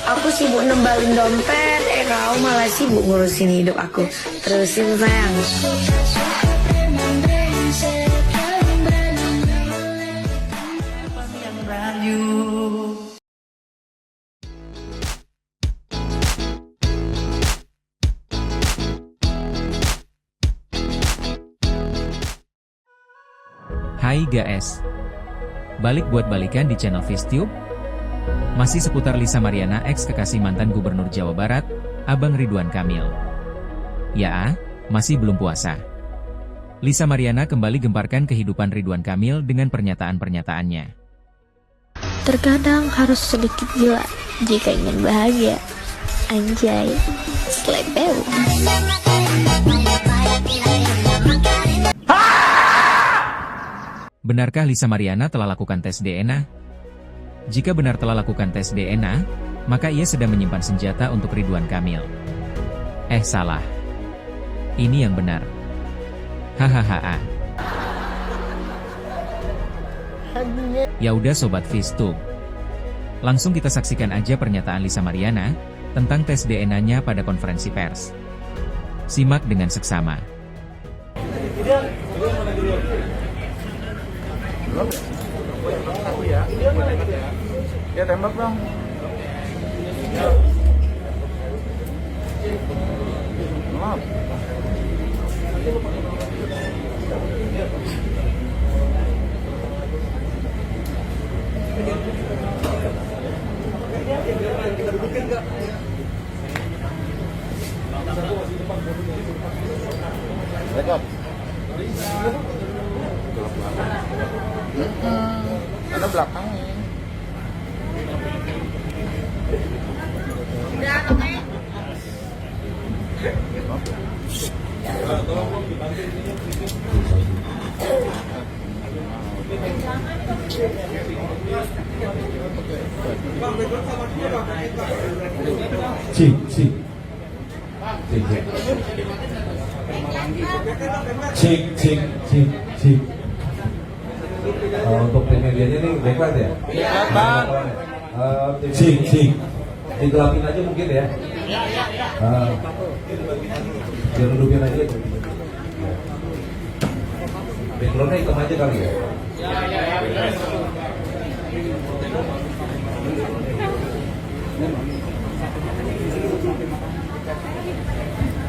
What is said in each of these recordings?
Aku sibuk nembalin dompet, kau malah sibuk ngurusin hidup aku. Terusin sayang. Hai guys, balik buat balikan di channel Fistube. Masih seputar Lisa Mariana ex kekasih mantan Gubernur Jawa Barat, Abang Ridwan Kamil. Ya, masih belum puasa. Lisa Mariana kembali gemparkan kehidupan Ridwan Kamil dengan pernyataan-pernyataannya. Terkadang harus sedikit gila jika ingin bahagia. Anjay, slepeu. Benarkah Lisa Mariana telah lakukan tes DNA? Jika benar telah lakukan tes DNA, maka ia sedang menyimpan senjata untuk Ridwan Kamil. Salah. Ini yang benar. Hahaha. Ya udah sobat Fistube. Langsung kita saksikan aja pernyataan Lisa Mariana tentang tes DNA-nya pada konferensi pers. Simak dengan seksama. Ya tembak dong. Maaf. Rekod. Ada belakangnya. Cik. Untuk tim medianya ini deklat ya? Iya, Bang. Cik. Digelapin aja mungkin ya? Dirudupin aja. Backgroundnya hitam aja kali ya?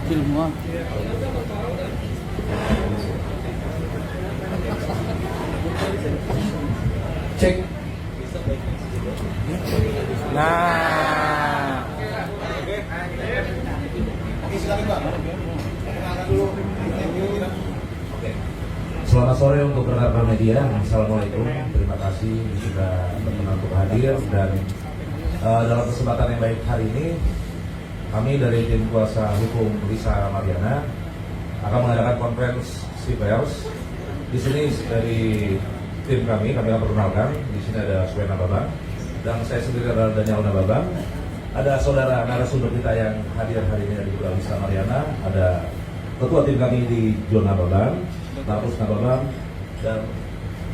Semua. Cek. Nah. Selamat sore untuk rekan-rekan media. Assalamualaikum. Terima kasih sudah berkenan untuk hadir dan dalam kesempatan yang baik hari ini kami dari tim kuasa hukum Lisa Mariana akan mengadakan konferensi pers. Di sini dari tim kami akan perkenalkan. Di sini ada Suena Babang dan saya sendiri adalah Daniel Nababang. Ada saudara narasumber kita yang hadir hari ini dari Lisa Mariana. Ada ketua tim kami di John Nababang, Lapus Nababang, dan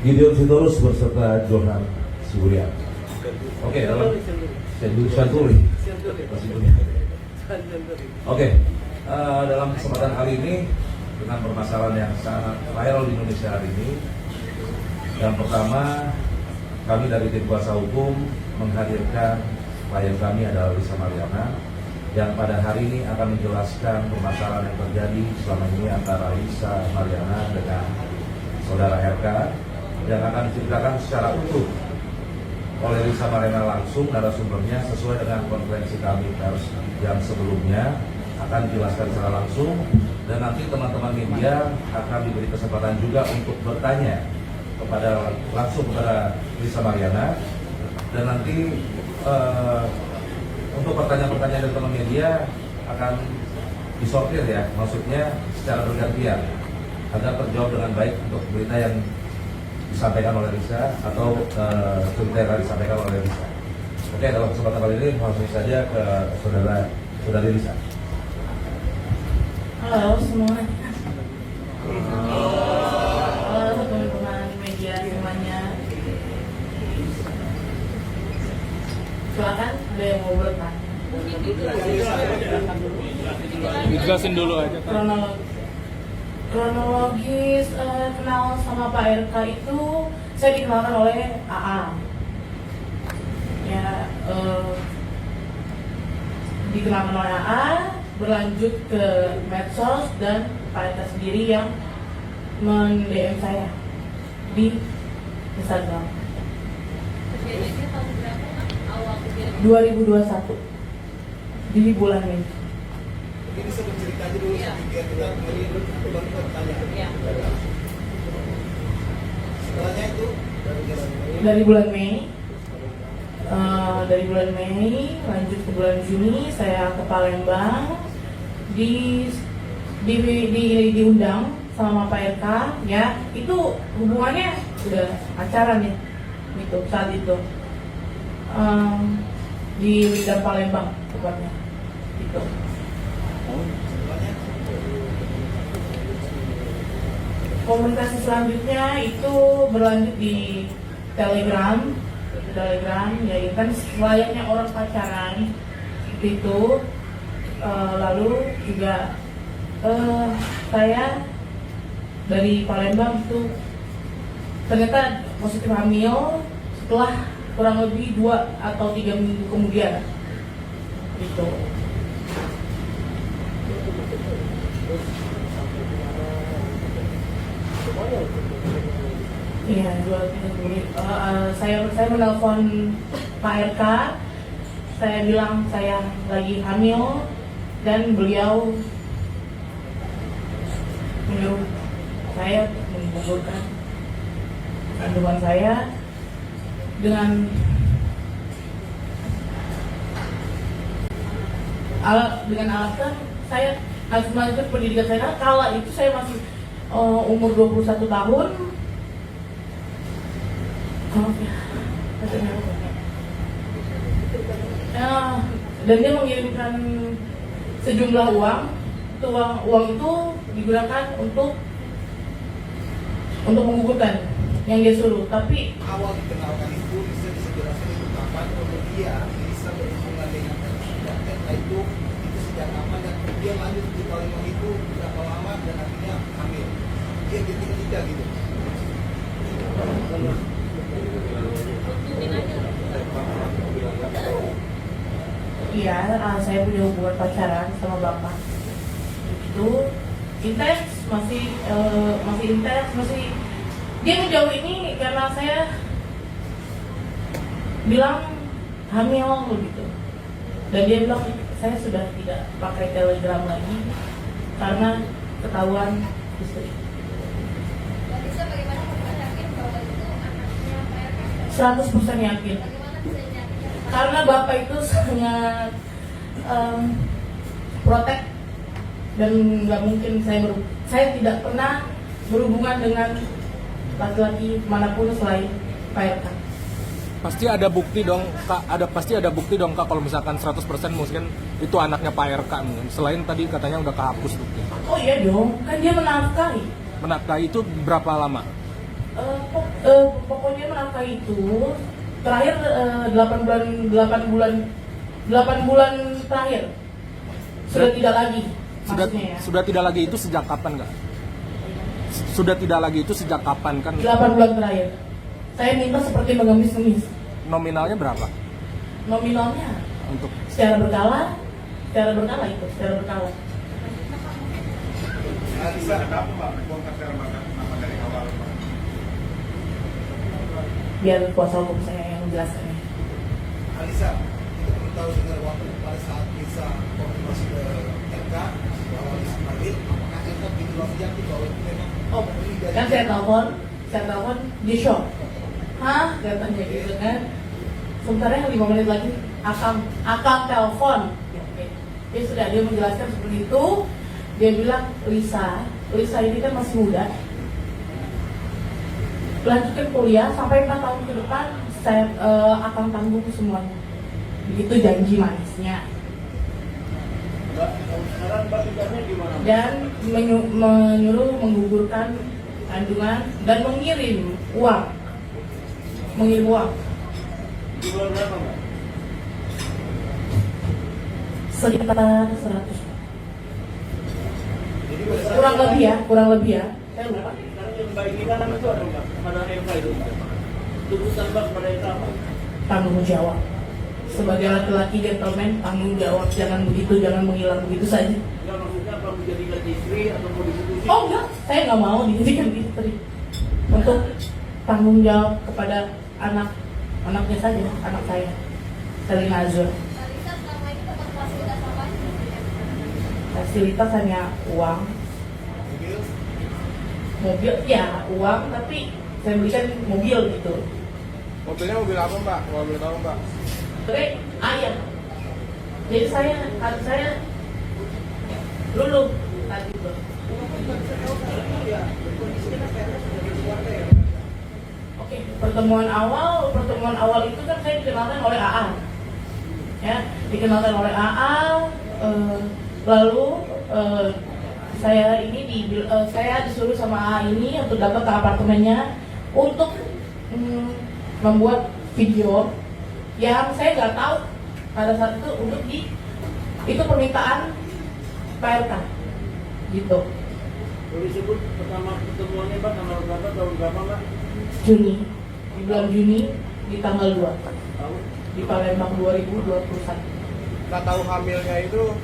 Gideon Sitorus berserta Johan Sibulian. Oke, dalam Santuri. Oke, dalam kesempatan kali ini dengan permasalahan yang sangat viral di Indonesia hari ini. Yang pertama, kami dari tim kuasa hukum menghadirkan klien kami adalah Lisa Mariana yang pada hari ini akan menjelaskan permasalahan yang terjadi selama ini antara Lisa Mariana dengan saudara RK yang akan diceritakan secara utuh oleh Lisa Mariana langsung narasumbernya sesuai dengan konferensi kami pers yang sebelumnya akan dijelaskan secara langsung dan nanti teman-teman media akan diberi kesempatan juga untuk bertanya langsung kepada Lisa Mariana dan nanti untuk pertanyaan-pertanyaan dari teman media akan disortir ya, maksudnya secara bergantian agar terjawab dengan baik untuk berita yang disampaikan oleh Lisa atau cerita yang akan disampaikan oleh Lisa. Oke, dalam kesempatan kali ini langsung saja ke saudari Lisa. Halo semua. Halo teman-teman media semuanya. Silakan. ada yang mau bertanya. Dijelasin dulu aja kan. Kronologis kenal sama Pak RK itu saya dikenalkan oleh AA. Ya, dikenalkan oleh AA, berlanjut ke medsos dan Pak RK sendiri yang men-DM saya di Instagram. 2021 di bulan Mei. Ini sebelum cerita aja dulu biar kita kembali baru bertanya. Setelahnya itu Dari bulan Mei, lanjut ke bulan Juni saya ke Palembang diundang sama Pak RK, ya itu hubungannya udah pacaran ya, gitu saat itu di Windam Palembang tepatnya, gitu. Komunikasi selanjutnya itu berlanjut di Telegram ya kan layaknya orang pacaran itu. Lalu juga saya dari Palembang itu ternyata positif hamil setelah kurang lebih 2 atau 3 minggu kemudian gitu. Iya, 2-3 menit. Saya menelpon Pak RK, saya bilang saya lagi hamil dan beliau menyuruh saya menggugurkan kandungan saya dengan alasan saya harus melanjutkan pendidikan saya. Kala itu saya masih umur 21 tahun. Dan dia mengirimkan sejumlah uang. Uang itu digunakan untuk menggugurkan yang dia suruh. Tapi awal dikenalkan itu bisa dijelaskan itu kapan kemudian bisa berhubungan dengan RK itu sejak kapan dan dia lanjut di Palembang itu berapa lama dan akhirnya hamil. Dia ketika gitu. Iya, saya punya hubungan pacaran sama bapak. Itu intens, masih intens, dia menjauh ini karena saya bilang hamil gitu. Dan dia bilang saya sudah tidak pakai Telegram lagi karena ketahuan istri. 100% yakin. Karena bapak itu sangat protek dan nggak mungkin saya tidak pernah berhubungan dengan laki-laki manapun selain Pak RK. Pasti ada bukti dong Kak, pasti ada bukti dong Kak kalau misalkan 100% mungkin itu anaknya Pak RK mungkin. Selain tadi katanya udah kehapus bukti. Oh iya dong, kan dia menafkahi. Menafkahi itu berapa lama? Pokoknya menafkahi itu terakhir 8 bulan terakhir sudah tidak lagi. Sudah tidak lagi itu sejak kapan Kak? Sudah tidak lagi itu sejak kapan kan? 8 bulan terakhir. Saya minta seperti mengemis-ngemis. Nominalnya berapa? Nominalnya Untuk secara berkala. Alisa, kenapa Mbak bongkar secara nama dari awal? Biar kuasa hukum saya yang menjelaskannya. Alisa, kita perlu tahu dengar waktu pada saat bisa konfirmasi ke RK bahwa Alisa hamil, apakah RK begitu langsung yakin bahwa itu memang ini dari Kan saya telepon di shock. Hah? Katanya gitu kan. Sementara yang 5 menit lagi akang telepon. Ya sudah, dia menjelaskan seperti itu. Dia bilang, Lisa ini kan masih muda, lanjutkan kuliah sampai 4 tahun ke depan saya akan tanggung semuanya. Begitu janji manisnya. Dan menyuruh menggugurkan kandungan dan mengirim uang. di bulan berapa Mbak? sekitar 100. Jadi Kurang lebih ya. Saya lupa. Sekarang yang baik ini kan itu ada nggak? Pada MK itu. Tuntutan Mbak kepada MK apa? Tanggung jawab. Sebagai laki-laki gentleman, tanggung jawab. Jangan begitu, jangan menghilang begitu saja. Enggak, maksudnya apa menjadikan istri atau mau diputusin? Oh enggak, saya nggak mau dijadikan istri. Untuk tanggung jawab kepada anaknya saja, anak saya, Selina Azur. Fasilitas hanya uang, mobil, ya uang, tapi saya belikan mobil gitu. Mobilnya mobil apa Mbak? Mobil tahu Mbak? Tapi ayam. Jadi harus saya lulu tadi itu. Oke, pertemuan awal itu kan saya dikenalkan oleh AA, ya, dikenalkan oleh AA. Lalu saya disuruh sama AA ini untuk datang ke apartemennya untuk membuat video yang saya nggak tahu pada saat itu itu permintaan PRK gitu. Boleh disebut pertama pertemuannya Mbak, tanggal berapa, tahun berapa Mbak? Juni, di bulan Juni di tanggal 2 Tahun? di Palembang 2021. nggak tahu hamilnya itu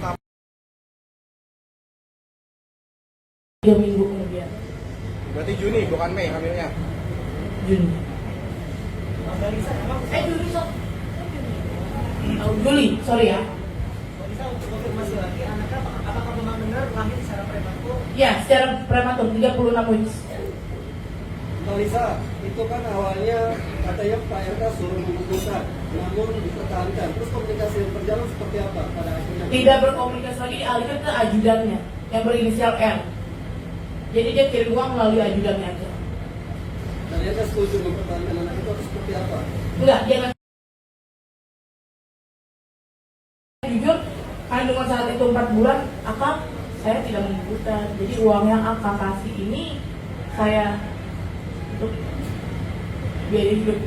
3 minggu kemudian. berarti Juni bukan Mei hamilnya. Juni. Juli, Juli, sorry ya. Bisa untuk konfirmasi lagi, anaknya apakah memang benar lahir secara prematur? Ya, secara prematur 36 weeks. Mbak Lisa, itu kan awalnya katanya Pak RK suruh memutuskan, namun dipertahankan. Terus komunikasi yang berjalan seperti apa pada akhirnya? Tidak berkomunikasi lagi, dialihkan ke ajudannya yang berinisial R. Jadi dia kirim uang melalui ajudannya aja. Dan RK setuju mempertahankan anak itu atau seperti apa? Enggak, dia nggak. Jujur, kandungan saat itu 4 bulan, saya tidak menyebutkan. Jadi uang yang akak kasih ini saya untuk biaya hidup.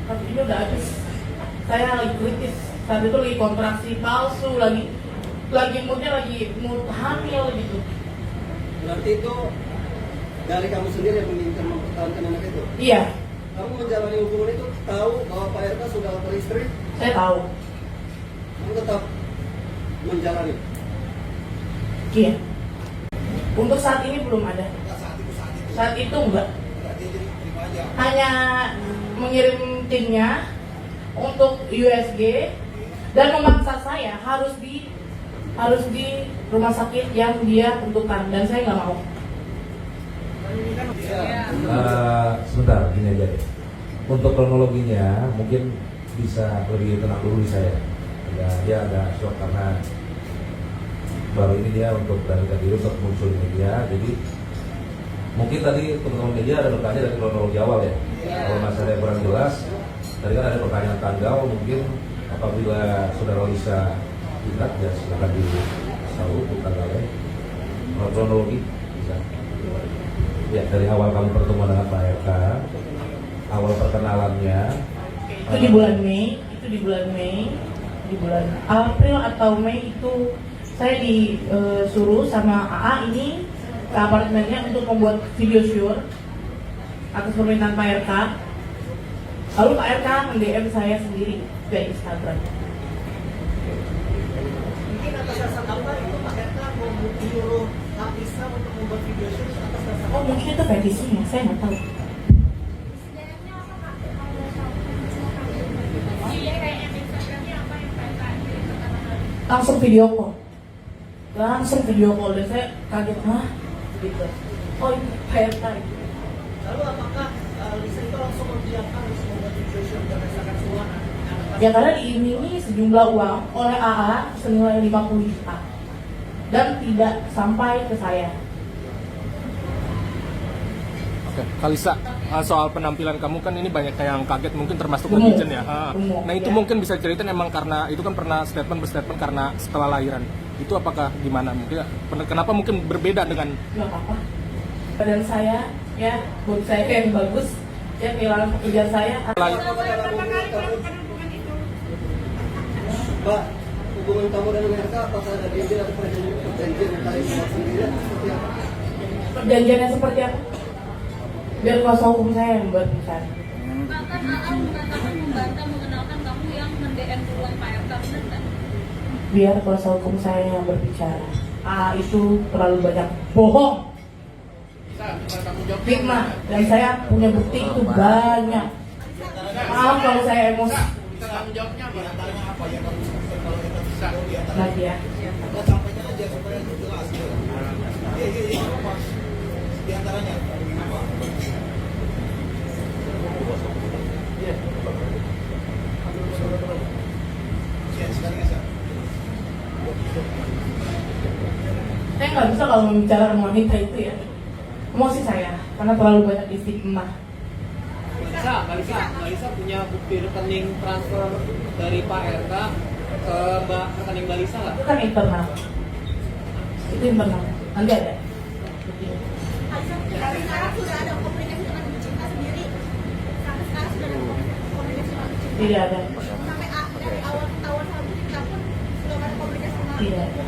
Tapi ini udah habis. Saya lagi kritis. Saat itu lagi kontraksi palsu, lagi moodnya lagi mood hamil gitu. Berarti itu dari kamu sendiri yang menginginkan mempertahankan anak itu? Iya, Kamu menjalani hubungan itu tahu bahwa Pak RK sudah beristri, saya tahu. kamu tetap menjalani. Iya. Untuk saat ini belum ada. Saat itu enggak. Berarti jadi terima aja. Hanya mengirim timnya untuk USG dan memaksa saya harus di rumah sakit yang dia tentukan dan saya nggak mau. Sebentar, gini aja deh. Untuk kronologinya mungkin bisa lebih tenang dulu di saya. Ya, dia ada shock karena baru ini dia untuk beranikan diri untuk muncul di media. Jadi mungkin tadi teman-teman media ada bertanya dari kronologi awal ya. Kalau masalah yang kurang jelas, tadi kan ada pertanyaan tanggal. Mungkin apabila saudara Lisa ingat ya silakan diberitahu untuk tanggalnya. Kalau kronologi bisa. Ya, dari awal kamu pertemuan dengan Pak RK, awal perkenalannya Itu di bulan Mei, di bulan April atau Mei itu saya disuruh sama AA ini ke apartemennya untuk membuat video shoot atas permintaan Pak RK. Lalu Pak RK mend-DM saya sendiri via Instagram. Mungkin atas dasar apa itu Pak RK mau menyuruh Lisa untuk membuat video shoot atas dasar Oh mungkin itu fetishnya, saya nggak tahu. Langsung video call dan saya kaget gitu. Oh ini Pak RK. Lalu apakah Lisa itu langsung membiarkan harus membuat video shoot berdasarkan suara? Ya karena diimingi sejumlah uang oleh AA senilai 50 juta dan tidak sampai ke saya. Oke, Kalisa, soal penampilan kamu kan ini banyak yang kaget, mungkin termasuk Gemuk. netizen ya. Gemuk, Nah itu ya. mungkin bisa ceritain emang karena itu kan pernah berstatement karena setelah lahiran. Itu apakah gimana? Mungkin kenapa mungkin berbeda dengan Nggak apa-apa. Badan saya ya, buat saya yang bagus, ya kehilangan pekerjaan saya. Mbak, hubungan kamu dengan RK, apakah ada bibir atau perjanjian yang kalian buat sendiri atau seperti apa? Perjanjiannya seperti apa? Biar kuasa hukum saya yang berbicara. Bahkan AA mengatakan membantah mengenalkan kamu yang men-DM duluan Pak RK, benar nggak? Biar kuasa hukum saya yang berbicara. AA itu terlalu banyak bohong, fitnah, dan saya punya bukti itu banyak. Maaf kalau saya emosi. Tanggung jawabnya apa ya kalau bisa Nanti ya. Kita sampaikan aja supaya itu jelas. Iya, apa? Di antaranya apa? Saya nggak bisa kalau membicarakan wanita itu ya. Emosi saya, karena terlalu banyak istigma. Mbak Lisa punya bukti rekening transfer dari Pak RK ke rekening Mbak Lisa nggak? Itu kan internal. Itu internal. Nanti ada. Sampai sekarang sudah ada komunikasi dengan Bu Cinta sendiri. Sampai sekarang sudah ada komunikasi dengan Bu Cinta. Tidak ada. Sampai dari awal ketahuan sama Bu Cinta pun sudah ada komunikasi dengan Tidak ada.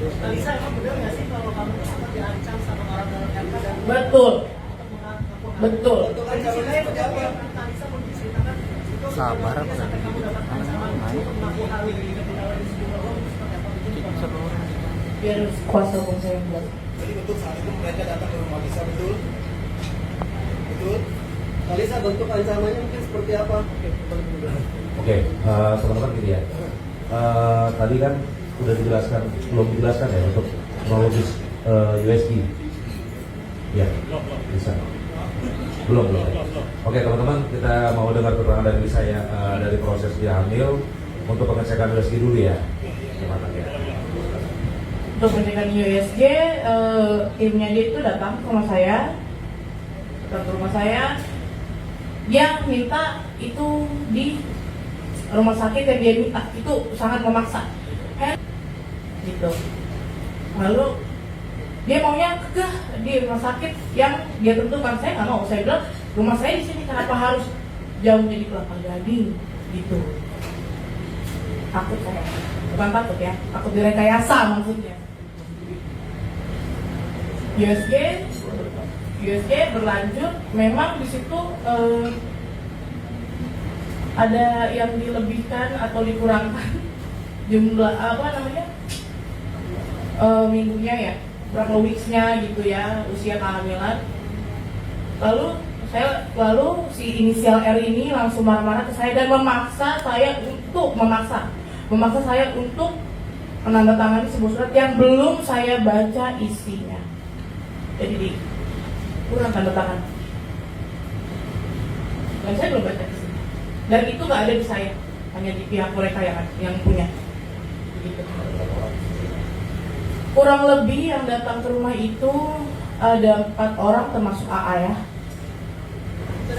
Lisa emang benar nggak sih kalau kamu sempat diancam sama orang-orang RK dan Betul. Betul. Untuk ancamannya seperti apa? Lisa mau diceritakan itu sabar apa sampai kamu dapat ancaman untuk melakukan hal ini di sejumlah orang seperti apa? Biar kuasa hukum saya yang buat. Jadi betul saat itu mereka datang ke rumah Lisa, betul? Betul? Kalisa, bentuk ancamannya mungkin seperti apa? Oke, teman-teman gini ya. Tadi kan udah dijelaskan, belum dijelaskan ya untuk kronologis USG. Ya, bisa. Belum. Oke, teman-teman, kita mau dengar keterangan dari saya dari proses dia hamil untuk pengecekan USG dulu ya. Gimana ya? Untuk pengecekan USG, timnya dia itu datang ke rumah saya. Dia minta itu di rumah sakit yang dia minta, itu sangat memaksa. Gitu. Lalu dia maunya ke di rumah sakit yang dia tentukan. Saya nggak mau. Saya bilang rumah saya di sini, kenapa harus jauh jadi Kelapa Gading gitu. Takut saya, bukan takut ya, takut direkayasa maksudnya. USG berlanjut, memang di situ ada yang dilebihkan atau dikurangkan jumlah minggunya ya, berapa weeksnya gitu ya, usia kehamilan. Lalu si inisial R ini langsung marah-marah ke saya dan memaksa saya untuk menandatangani sebuah surat yang belum saya baca isinya. Jadi kurang tanda tangan. Dan saya belum baca isinya. Dan itu nggak ada di saya, hanya di pihak mereka yang punya. Begitu. Kurang lebih yang datang ke rumah itu ada 4 orang termasuk AA ya.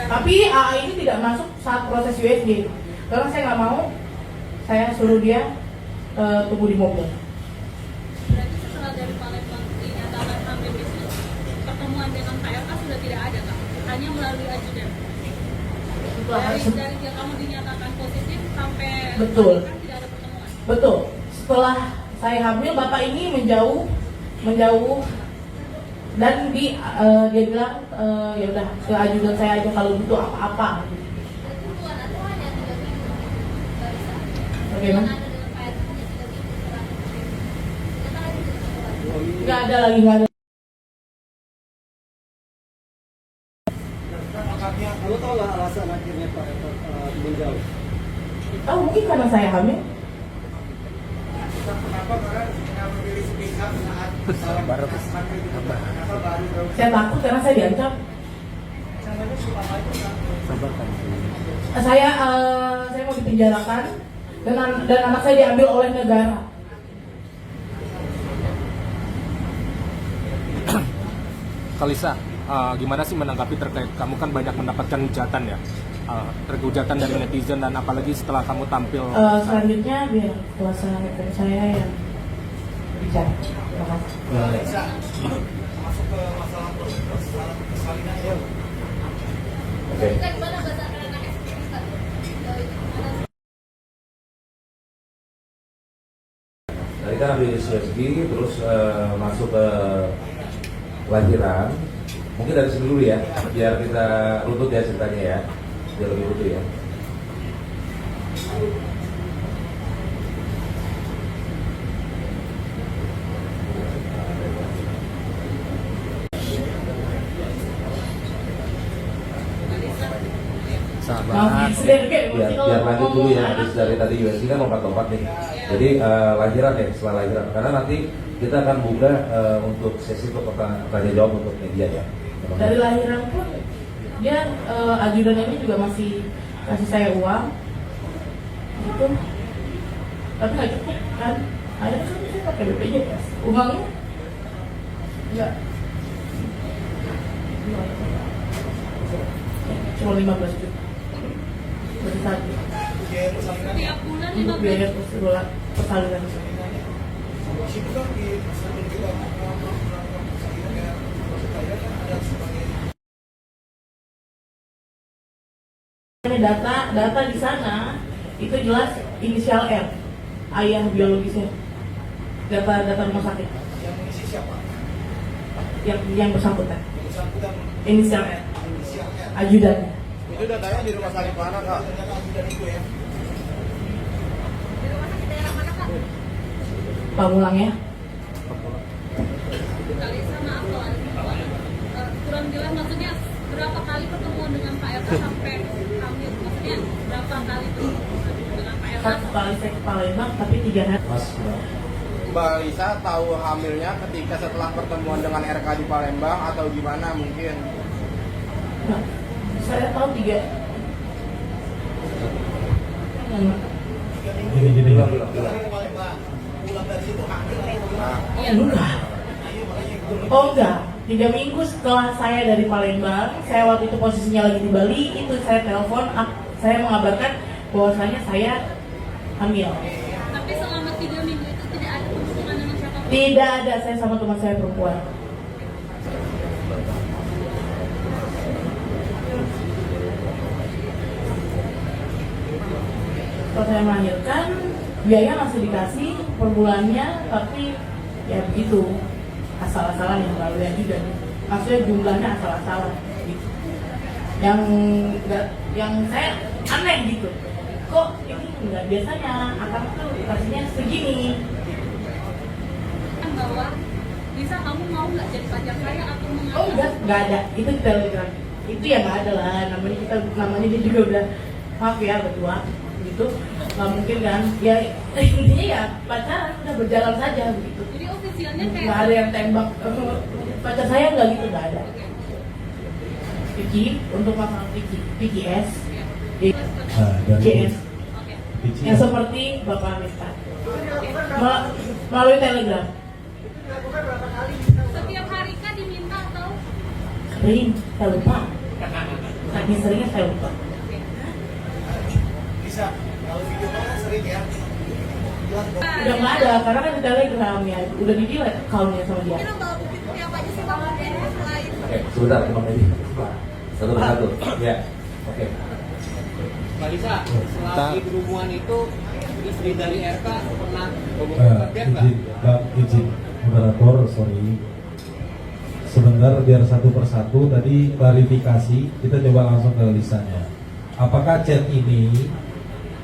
Tapi AA ini tidak masuk saat proses USG. Karena saya nggak mau, saya suruh dia tunggu di mobil. Berarti setelah dari Palembang dinyatakan hamil itu, pertemuan dengan Pak RK sudah tidak ada, Kak? Hanya melalui ajudan. Dari kamu dinyatakan positif sampai Betul. tidak ada pertemuan. Betul. Setelah saya hamil, bapak ini menjauh dan dia bilang ya udah ke ajudan saya aja kalau butuh apa-apa. Pertemuan atau hanya 3 minggu? Bagaimana? Ada dengan Pak RK hanya 3 minggu terakhir. Nggak ada. Kamu tahu nggak alasan akhirnya Pak RK menjauh? Tahu mungkin karena saya hamil. Kenapa? Karena memilih sepihak saat baru Saya takut karena saya diancam. Saya mau dipenjarakan dan anak saya diambil oleh negara. Kalisa, gimana sih menanggapi terkait kamu kan banyak mendapatkan hujatan ya, hujatan dari netizen dan apalagi setelah kamu tampil. Selanjutnya biar kuasa hukum saya yang bicara. Terima kasih. Bisa masuk ke masalah persalinan ya. Oke. Gimana bahasa kita habis USG terus masuk ke lahiran. Mungkin dari sini dulu ya, biar kita runtut ya ceritanya ya, biar lebih runtut ya. Sabar. Biar lanjut dulu ya, habis dari tadi USG kan lompat-lompat nih. Jadi lahiran ya, setelah lahiran. Karena nanti kita akan buka untuk sesi tanya jawab untuk media ya. Dari lahiran pun dia ajudan ini juga masih kasih saya uang gitu, tapi nggak cukup kan. Akhirnya kan saya pakai BPJS, uangnya enggak, cuma 15 juta berarti satu Setiap bulan untuk 15 biaya persalinan. Ini data di sana itu jelas inisial R, ayah biologisnya. Data rumah sakit. Yang mengisi siapa? Yang bersangkutan. Bersangkutan Inisial R, inisial R. ajudannya. Itu datanya di rumah sakit mana, Kak? Data ajudan itu ya. di rumah sakit daerah mana kak? Pamulang ya. Kali sama apa? Kurang jelas maksudnya berapa kali pertemuan dengan Pak RK sampai hamil? Maksudnya berapa kali pertemuan dengan Pak RK? Satu kali saya ke Palembang tapi 3 hari. Mas, Mbak Lisa tahu hamilnya ketika setelah pertemuan dengan RK di Palembang atau gimana mungkin? Nah, saya tahu 3. gini. Pulang dari situ hamil atau gimana? Enggak. Oh enggak. 3 minggu setelah saya dari Palembang, saya waktu itu posisinya lagi di Bali, itu saya telepon, saya mengabarkan bahwasanya saya hamil. Tapi selama 3 minggu itu tidak ada hubungan dengan siapapun. Tidak ada, saya sama teman saya perempuan. Kalau saya melahirkan, biaya masih dikasih per bulannya, tapi ya begitu, asal-asalan yang lalu ya juga. Maksudnya jumlahnya asal-asalan gitu. Yang saya aneh gitu. Kok ini enggak biasanya, akang tuh dikasihnya segini. Bahwa bisa kamu mau nggak jadi pacar saya atau mengapa? Oh enggak ada. Itu di Telegram. Itu ya nggak ada lah. Namanya dia juga udah maaf ya berdua gitu. Nggak mungkin kan? Ya intinya ya pacaran udah berjalan saja begitu. Jadi ofisialnya kayak Nggak ada yang tembak. Pacar saya nggak gitu, nggak ada. Vicky untuk masalah PGS, JS, Oke. yang seperti Bapak minta melalui Telegram. Setiap hari kah diminta atau? Sering, saya lupa. Saking seringnya saya lupa. Bisa. Kalau video kan sering ya. Jelas kok. Udah nggak ada, karena kan di Telegram ya, udah di delete accountnya sama dia. Kita bawa bukti seperti apa aja sih bang? Selain Oke, sebentar teman ini. Satu persatu. Ya. Oke. Mbak Lisa, selagi berhubungan itu istri dari RK pernah berkegiatan nggak? izin moderator, sorry. Sebentar biar satu persatu tadi klarifikasi, kita coba langsung ke Lisanya. Apakah chat ini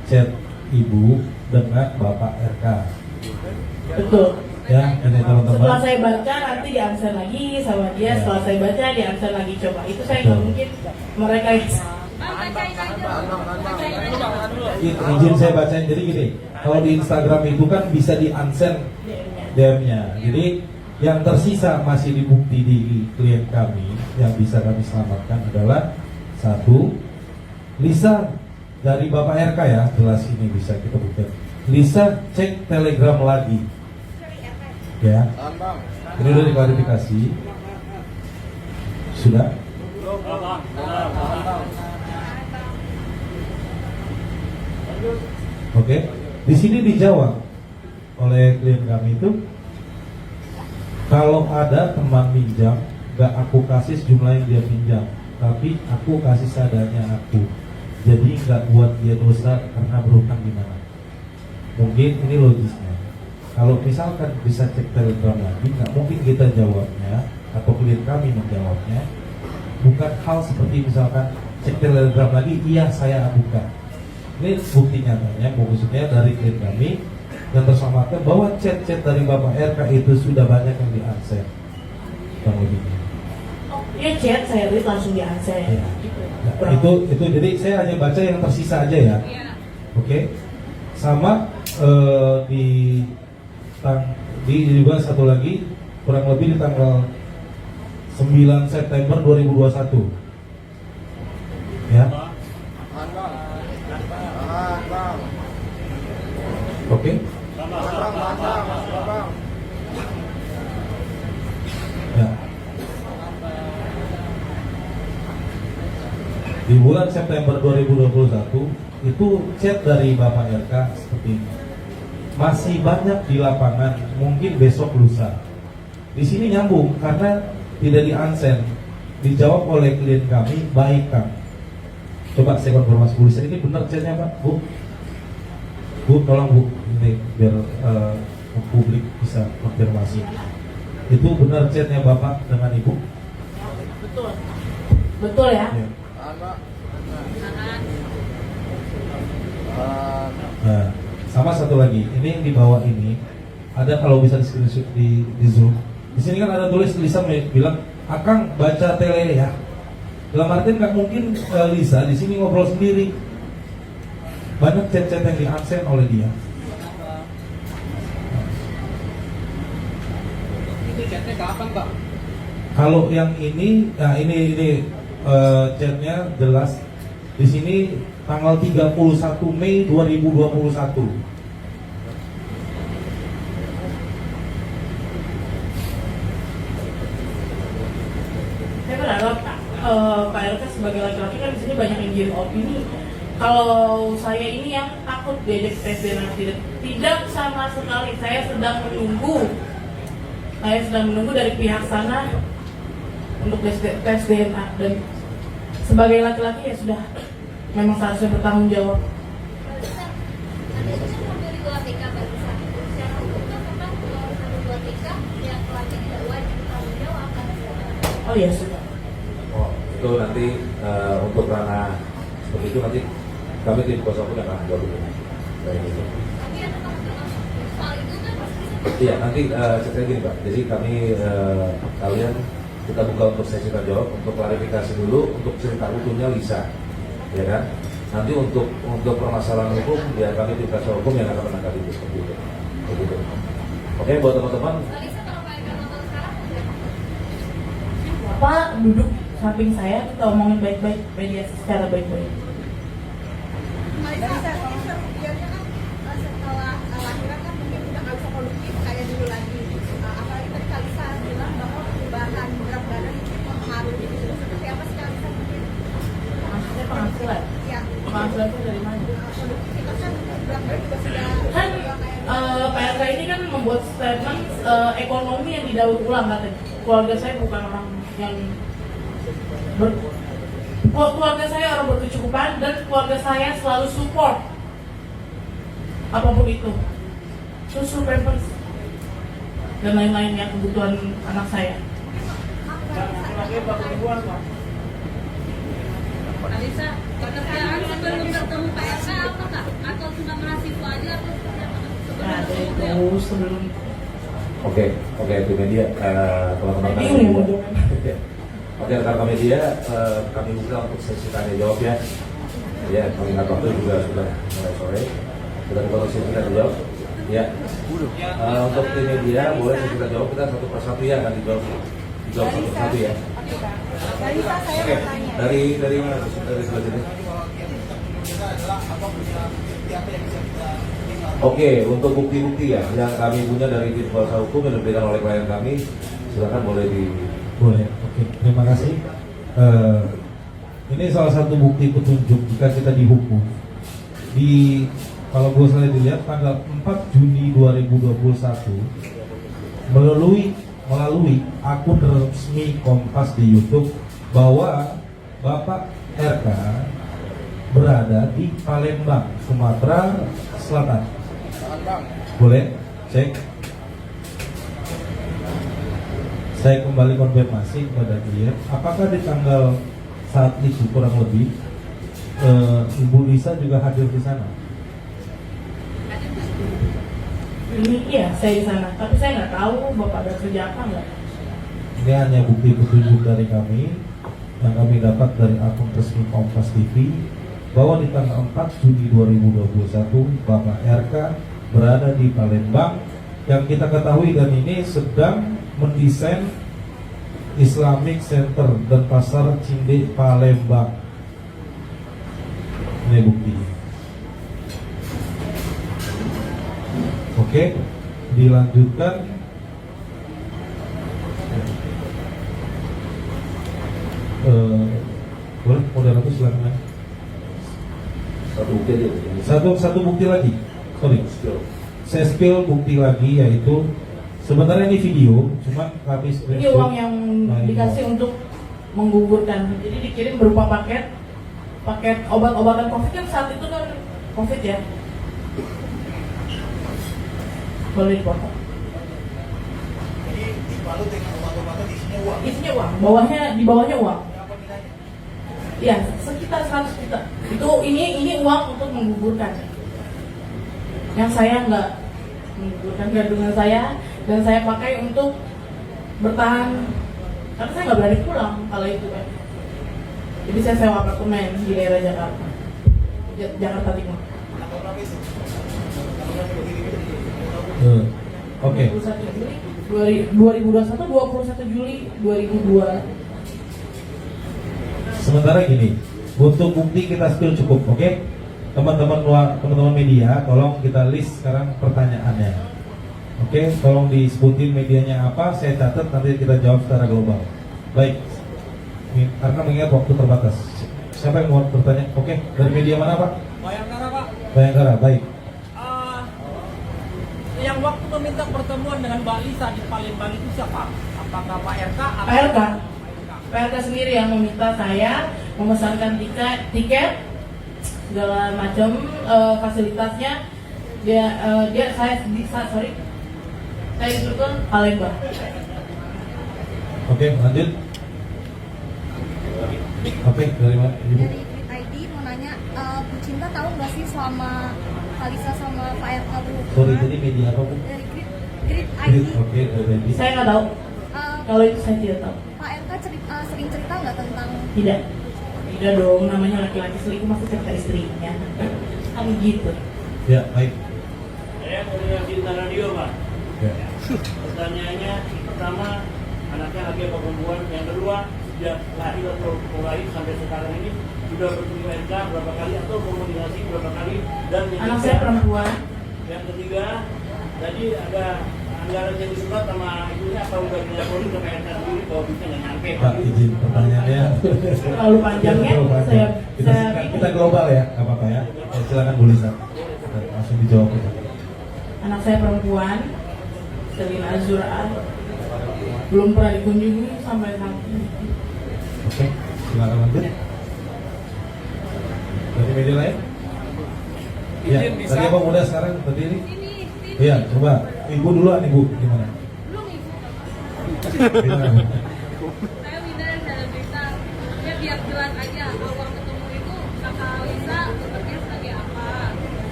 chat ibu dengan Bapak RK? Betul. Ya, ini teman-teman. Setelah saya baca nanti di-answer lagi sama dia. Ya. Setelah saya baca di-answer lagi, coba. Itu saya nggak Betul. mungkin mereka bang bacain aja. Bacain aja. Izin saya bacain, jadi gini, kalau di Instagram itu kan bisa di-answer DM-nya. Jadi yang tersisa masih dibukti di klien kami yang bisa kami selamatkan adalah 1, Lisa dari Bapak RK ya, jelas ini bisa kita buktikan. Lisa cek Telegram lagi. Ya. Bang. Ini udah diklarifikasi. Sudah? Oke. Di sini dijawab oleh klien kami itu, kalau ada teman pinjam, gak aku kasih sejumlah yang dia pinjam, tapi aku kasih seadanya aku. Jadi gak buat dia dosa karena berhutang gimana. Mungkin ini logisnya. kalau misalkan bisa cek Telegram lagi, nggak mungkin kita jawabnya atau klien kami menjawabnya bukan hal seperti misalkan cek Telegram lagi, iya saya abukan. Ini bukti nyatanya, maksudnya dari klien kami yang terselamatkan bahwa chat-chat dari Bapak RK itu sudah banyak yang di-unsend. Ya chat, saya read langsung di unsend. Ya. Nah, itu jadi saya hanya baca yang tersisa aja ya. Oke. Sama di juga satu lagi kurang lebih di tanggal 9 September 2021. Ya. Oke. Ya. Di bulan September 2021 itu chat dari Bapak RK seperti ini. Masih banyak di lapangan, mungkin besok lusa. Di sini nyambung karena tidak di-unsend. Dijawab oleh klien kami, baik Kang. Coba saya konfirmasi tulisan ini benar chatnya Pak, Bu? Bu, tolong Bu, ini biar publik bisa konfirmasi. Itu benar chatnya Bapak dengan Ibu? Betul. Betul ya? Ya. Nah, sama satu lagi, ini yang di bawah ini ada, kalau bisa di screenshot di zoom. Di sini kan ada tulisan bilang Akang baca tele ya. Dalam artian nggak mungkin Lisa di sini ngobrol sendiri. Banyak chat-chat yang di-unsend oleh dia. Itu chatnya kapan Pak? Kalau yang ini, nah ini chatnya jelas di sini tanggal 31 Mei 2021. Saya berharap Pak RK sebagai laki-laki kan di sini banyak yang giring opini. Kalau saya ini yang takut diajak tes DNA tidak sama sekali. Saya sedang menunggu dari pihak sana untuk tes DNA, dan sebagai laki-laki ya sudah memang seharusnya bertanggung jawab. Oh iya sudah. Oh, itu nanti untuk ranah seperti itu nanti kami tim kuasa hukum akan jawab itu. Iya, nanti ceritanya gini Pak. Jadi kami kalian kita buka untuk sesi tanya jawab, untuk klarifikasi dulu, untuk cerita utuhnya Lisa, ya kan? Nanti untuk permasalahan hukum, ya kami tim kuasa hukum yang akan menangkap itu seperti itu. Begitu. Oke, buat teman-teman. Bapak duduk samping saya, kita omongin baik-baik, mediasi secara baik-baik. Setelah lahiran kan mungkin udah nggak bisa produktif kayak dulu lagi. Apalagi tadi Kalisa bilang bahwa perubahan berat badan itu mempengaruhi. Seperti apa sih Kalisa mungkin? Maksudnya penghasilan? Ya. Penghasilan itu dari mana? Produktivitas kan berat badan juga sudah. Kan Pak RK ini kan membuat statement ekonomi yang didaur ulang katanya. Keluarga saya bukan orang yang keluarga saya orang berkecukupan dan keluarga saya selalu support apapun itu, susu, pampers dan lain-lain yang kebutuhan anak saya. Kalisa, pekerjaan sebelum bertemu Pak RK apa Kak? Atau cuma mahasiswa aja atau seperti apa? Itu sebelum. Oke, itu media teman-teman media. Oke, rekan media, kami buka untuk sesi tanya jawab ya. Ya, mengingat waktu juga sudah mulai sore. Kita buka untuk sesi tanya jawab. Ya. Untuk tim media boleh sesi tanya jawab, kita satu persatu ya akan dijawab satu persatu ya. Oke, dari mana? Dari sebelah sini. Oke, untuk bukti-bukti ya yang kami punya dari tim kuasa hukum yang diberikan oleh klien kami, silakan boleh Boleh. Oke, terima kasih. Ini salah satu bukti petunjuk jika kita dihukum. Kalau boleh saya dilihat tanggal 4 Juni 2021 melalui akun resmi Kompas di YouTube bahwa Bapak RK berada di Palembang, Sumatera Selatan. Boleh? Cek. Saya kembali konfirmasi kepada dia, apakah di tanggal saat itu kurang lebih Ibu Lisa juga hadir di sana? Ini iya, saya di sana. Tapi saya nggak tahu Bapak ada kerja apa nggak. Ini hanya bukti petunjuk dari kami yang kami dapat dari akun resmi Kompas TV bahwa di tanggal 4 Juni 2021 Bapak RK berada di Palembang, yang kita ketahui dan ini sedang mendesain Islamic Center dan Pasar Cinde Palembang. Ini buktinya. Oke, dilanjutkan. Boleh, moderator silakan. Satu bukti aja. Satu bukti lagi. Sorry. Saya spill bukti lagi, yaitu sebenarnya ini video, cuma kami Ini uang yang dikasih untuk menggugurkan. Jadi dikirim berupa paket obat-obatan COVID, kan saat itu kan COVID ya. Boleh dipotong. Jadi dibalut dengan obat-obatan isinya uang. Isinya uang, di bawahnya uang. Iya, sekitar 100 juta. Ini uang untuk menggugurkan. Yang saya nggak menggugurkan kandungan saya, dan saya pakai untuk bertahan karena saya nggak berani pulang kalau itu kan. Jadi saya sewa apartemen di daerah Jakarta, Jakarta Timur. Oke. 21 Juli 2021, 21 Juli 2002. Sementara gini, untuk bukti kita spill cukup, oke? Teman-teman media, tolong kita list sekarang pertanyaannya. Oke, tolong disebutin medianya apa, saya catat nanti kita jawab secara global. Baik, karena mengingat waktu terbatas. Siapa yang mau bertanya? Oke, dari media mana Pak? Bayangkara Pak. Bayangkara, baik. Yang waktu meminta pertemuan dengan Mbak Lisa di Palembang itu siapa? Apakah Pak RK? Pak RK. Pak RK sendiri yang meminta saya memesankan tiket segala macam fasilitasnya. Saya dituntut Palembang. Oke, lanjut. Oke, dari mana? Ibu? Dari Grid ID mau nanya, Bu Cinta tahu nggak sih selama Kalisa sama Pak RK Bu? Sorry, tadi media apa Bu? Dari Grid ID. Oke, dari Saya nggak tahu. Kalau itu saya tidak tahu. Pak RK sering cerita nggak tentang? Tidak. Tidak dong, namanya laki-laki selingkuh masih cerita istrinya. Kan gitu. Ya, baik. Saya mau dengan Cinta Radio Pak. Ya. Pertanyaannya pertama, anaknya laki apa perempuan? Yang kedua, sejak lahir atau mulai sampai sekarang ini sudah bertemu RK berapa kali atau komunikasi berapa kali? Dan yang Anak saya perempuan. Yang ketiga, tadi ada anggaran yang disurat sama ibunya apa udah dilaporin ke RK sendiri bahwa bisa nggak nyampe? Pak, izin pertanyaannya. Terlalu panjangnya. Terlalu panjang. Kita global ya, nggak apa-apa ya. Silakan Bu Lisa. Langsung dijawab. Anak saya perempuan, Selina Azura, belum pernah dikunjungi sampai saat ini. Oke, silakan lanjut. Dari media lain? Ya, tadi apa muda sekarang berdiri? Iya, coba. Ibu duluan, Ibu. Gimana? Belum Ibu. Gimana? Saya Winda dari Teleberita. Ya biar jelas aja awal ketemu itu kakak Lisa sepertinya sebagai apa.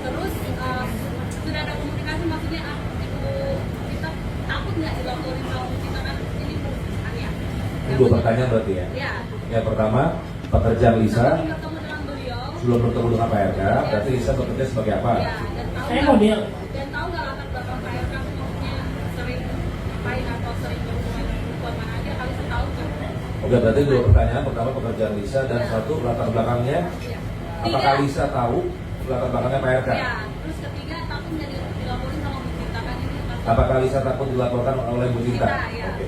Terus sudah ada komunikasi, maksudnya Ibu kita takut nggak dilaporin sama kita kan ini perusahaan ya. Dua pertanyaan berarti ya? Ya. Yang pertama, pekerjaan Lisa Sebelum bertemu dengan beliau. sebelum bertemu dengan Pak RK, berarti Lisa bekerja sebagai apa? Ya, dan tahu Saya nggak- model. Dan tahu nggak latar belakang Pak RK maksudnya sering ngapain atau sering berhubungan dengan perempuan mana aja, kalau tahu kan? Oke, berarti dua pertanyaan. Pertama pekerjaan Lisa dan satu latar belakangnya. Ya. Apakah Lisa tahu latar belakangnya Pak RK? Ya, terus ketiga takut nggak dilaporin sama Bu Cinta kan ini masalah. Apakah Lisa takut dilaporkan oleh Bu Cinta? Ya. Oke.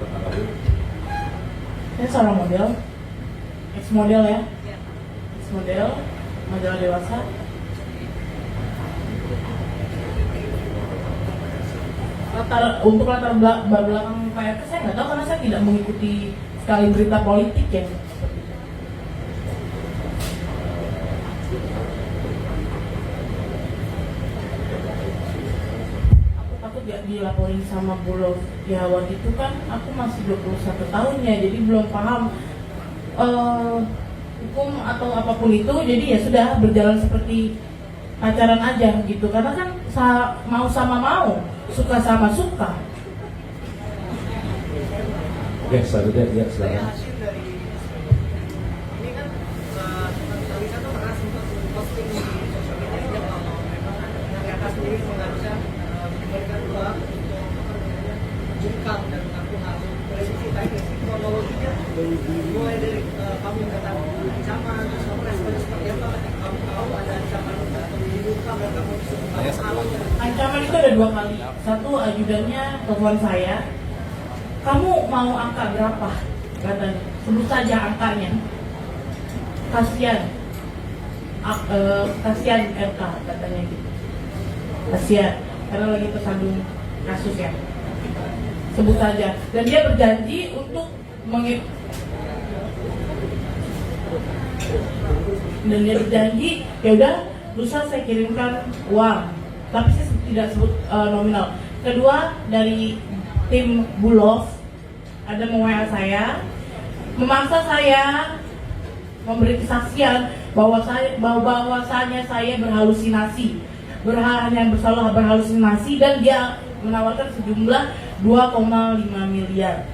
Pertama dulu. Saya seorang model, ex model ya, Ya. ex model, majalah dewasa. Untuk latar belakang Pak RK saya nggak tahu karena saya tidak mengikuti sekali berita politik ya. Aku gak dilaporin sama Bulog ya waktu itu kan aku masih 21 tahun ya, jadi belum paham hukum atau apapun itu, jadi ya sudah berjalan seperti pacaran aja gitu, karena kan mau sama mau, suka sama suka. Oke, selanjutnya ya silakan. Hasil dari ini kan Kalisa tuh pernah sempat posting di sosial media kalau memang RK sendiri mengharuskan memberikan uang untuk income dan mengaku harus presisi teknis kronologinya mulai dari kamu kata ancaman terus kamu responnya seperti apa ketika kamu tahu ada ancaman atau dibuka dan kamu disuruh Ancaman itu ada 2 kali. Satu, ajudannya telepon saya, kamu mau angka berapa? Katanya, sebut saja angkanya. Kasian, kasian RK katanya gitu. Kasian, karena lagi tersandung kasus ya. Sebut saja. Dan dia berjanji untuk dan dia berjanji, ya udah, lusa saya kirimkan uang, tapi saya tidak sebut nominal. Kedua, dari tim Bulog ada WA saya, memaksa saya memberi kesaksian bahwasanya saya berhalusinasi, hanya berhalusinasi, dan dia menawarkan sejumlah 2,5 miliar,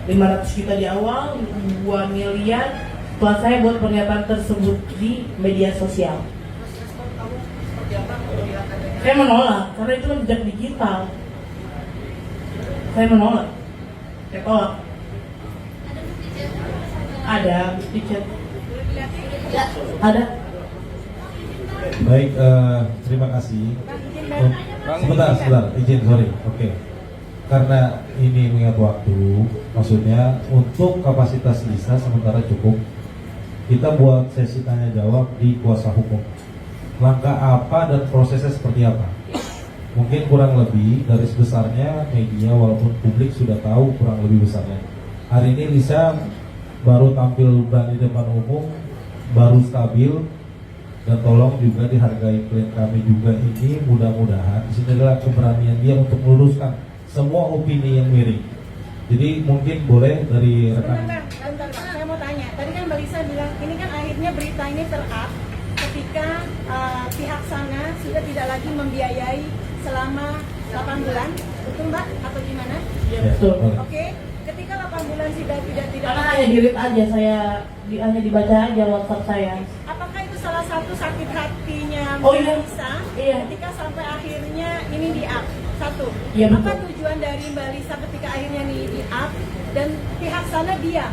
500 juta di awal, 2 miliar setelah saya buat pernyataan tersebut di media sosial. Saya menolak, karena itu kan jejak digital. Saya menolak. Saya tolak. Ada bukti chat. Ya, ada. Baik, terima kasih. Sebentar, izin, sorry. Oke. Karena ini mengingat waktu, maksudnya untuk kapasitas Lisa sementara cukup. Kita buat sesi tanya jawab di kuasa hukum. Langkah apa dan prosesnya seperti apa? Mungkin kurang lebih garis besarnya media, walaupun publik sudah tahu kurang lebih besarnya. Hari ini Lisa baru tampil berani depan umum, baru stabil, dan tolong juga dihargai klien kami juga ini, mudah-mudahan di sini adalah keberanian dia untuk meluruskan semua opini yang miring. Jadi mungkin boleh dari rekan. Bentar, saya mau tanya. Tadi kan Mbak Lisa bilang ini kan akhirnya berita ini ter-up ketika pihak sana sudah tidak lagi membiayai selama 8 bulan, betul Mbak? Atau gimana? Ya, betul. Oke, ketika 8 bulan sudah tidak. Karena hanya di-read aja, hanya dibaca aja WhatsApp saya. Apakah itu salah satu sakit hatinya Oh, Mbak iya. Lisa Iya. ketika sampai akhirnya ini di-up? Satu, Iya, apa betul. tujuan dari Mbak Lisa ketika akhirnya ini di-up dan pihak sana diam?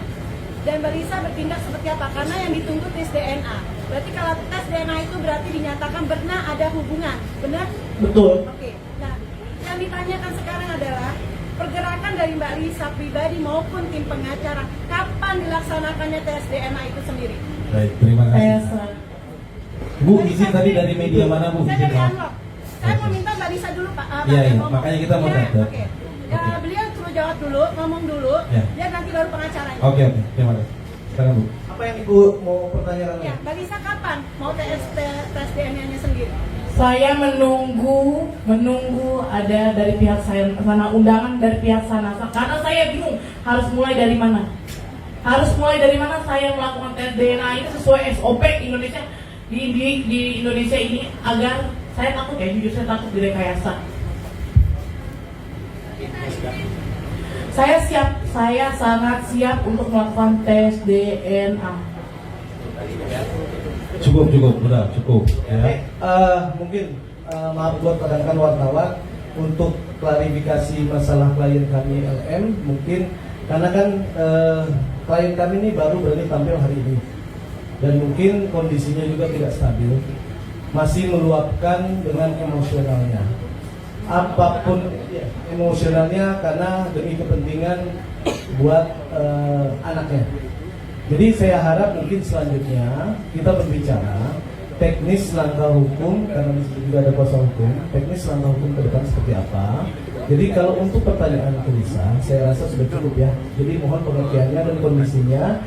Dan Mbak Lisa bertindak seperti apa? Karena yang ditunggu tes DNA. Berarti kalau tes DNA itu berarti dinyatakan benar ada hubungan, benar? Betul. Oke. Nah, yang ditanyakan sekarang adalah pergerakan dari Mbak Lisa pribadi maupun tim pengacara, kapan dilaksanakannya tes DNA itu sendiri? Baik, terima kasih. Bu, izin tadi dari media mana Bu? Saya Izin, dari Pak. Unlock. Saya mau minta Mbak Lisa dulu Pak. Iya, iya, ngomong. makanya kita mau Ya, tanya. Oke. Ya, beliau suruh jawab dulu, ngomong dulu, Ya. biar nanti baru pengacaranya. Oke, terima kasih. Silakan Bu. apa yang Ibu mau pertanyakan? Ya, Mbak Lisa kapan mau tes DNA-nya sendiri? Saya menunggu ada dari pihak sana undangan dari pihak sana, karena saya bingung harus mulai dari mana. Saya melakukan tes DNA ini sesuai SOP Indonesia di Indonesia ini, agar saya takut ya, jujur saya takut direkayasa. Saya sangat siap untuk melakukan tes DNA. Cukup, udah cukup. Ya. Mungkin maaf buat rekan wartawan untuk klarifikasi masalah klien kami LM, mungkin karena kan klien kami ini baru berani tampil hari ini dan mungkin kondisinya juga tidak stabil, masih meluapkan dengan emosionalnya, apapun emosionalnya karena demi kepentingan buat anaknya. Jadi saya harap mungkin selanjutnya kita berbicara teknis langkah hukum, karena di situ juga ada kuasa hukum, teknis langkah hukum ke depan seperti apa. Jadi kalau untuk pertanyaan Lisa, saya rasa sudah cukup ya. Jadi mohon pengertiannya dan kondisinya,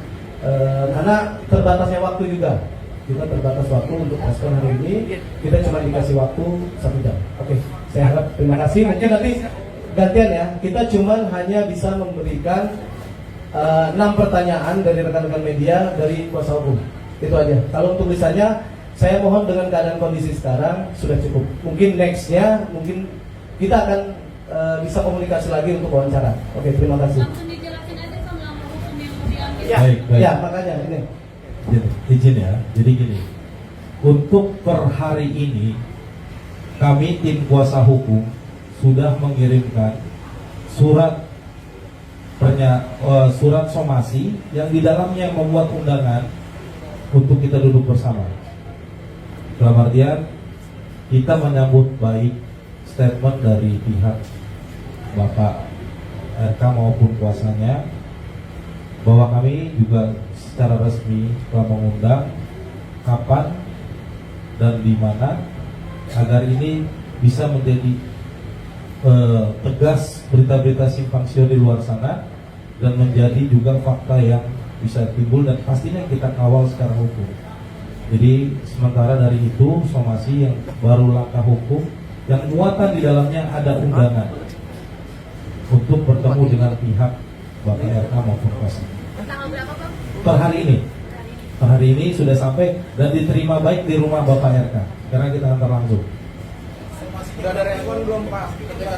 karena terbatasnya waktu juga. Kita terbatas waktu untuk respon hari ini, kita cuma dikasih waktu 1 jam. Oke. Saya harap terima kasih. Mungkin nanti gantian ya. Kita cuman hanya bisa memberikan 6 pertanyaan dari rekan-rekan media dari kuasa hukum. Itu aja. Kalau untuk tulisannya, saya mohon dengan keadaan kondisi sekarang sudah cukup. Mungkin nextnya, mungkin kita akan bisa komunikasi lagi untuk wawancara. Oke, terima kasih. Langsung dijelasin aja sama hukum yang mau diambil. Ya, Baik. ya makanya ini. Izin ya, jadi gini, untuk per hari ini kami tim kuasa hukum sudah mengirimkan surat surat somasi yang di dalamnya membuat undangan untuk kita duduk bersama. Dalam artian kita menyambut baik statement dari pihak Bapak RK maupun kuasanya bahwa kami juga secara resmi telah mengundang kapan dan di mana agar ini bisa menjadi tegas berita-berita simpang siur di luar sana dan menjadi juga fakta yang bisa timbul dan pastinya kita kawal secara hukum. Jadi sementara dari itu somasi yang baru langkah hukum yang muatan di dalamnya ada undangan untuk bertemu dengan pihak Bapak RK maupun kuasa. Tanggal berapa, Bang? Per hari ini sudah sampai dan diterima baik di rumah Bapak RK karena kita antar langsung. Sudah ada respon belum Pak?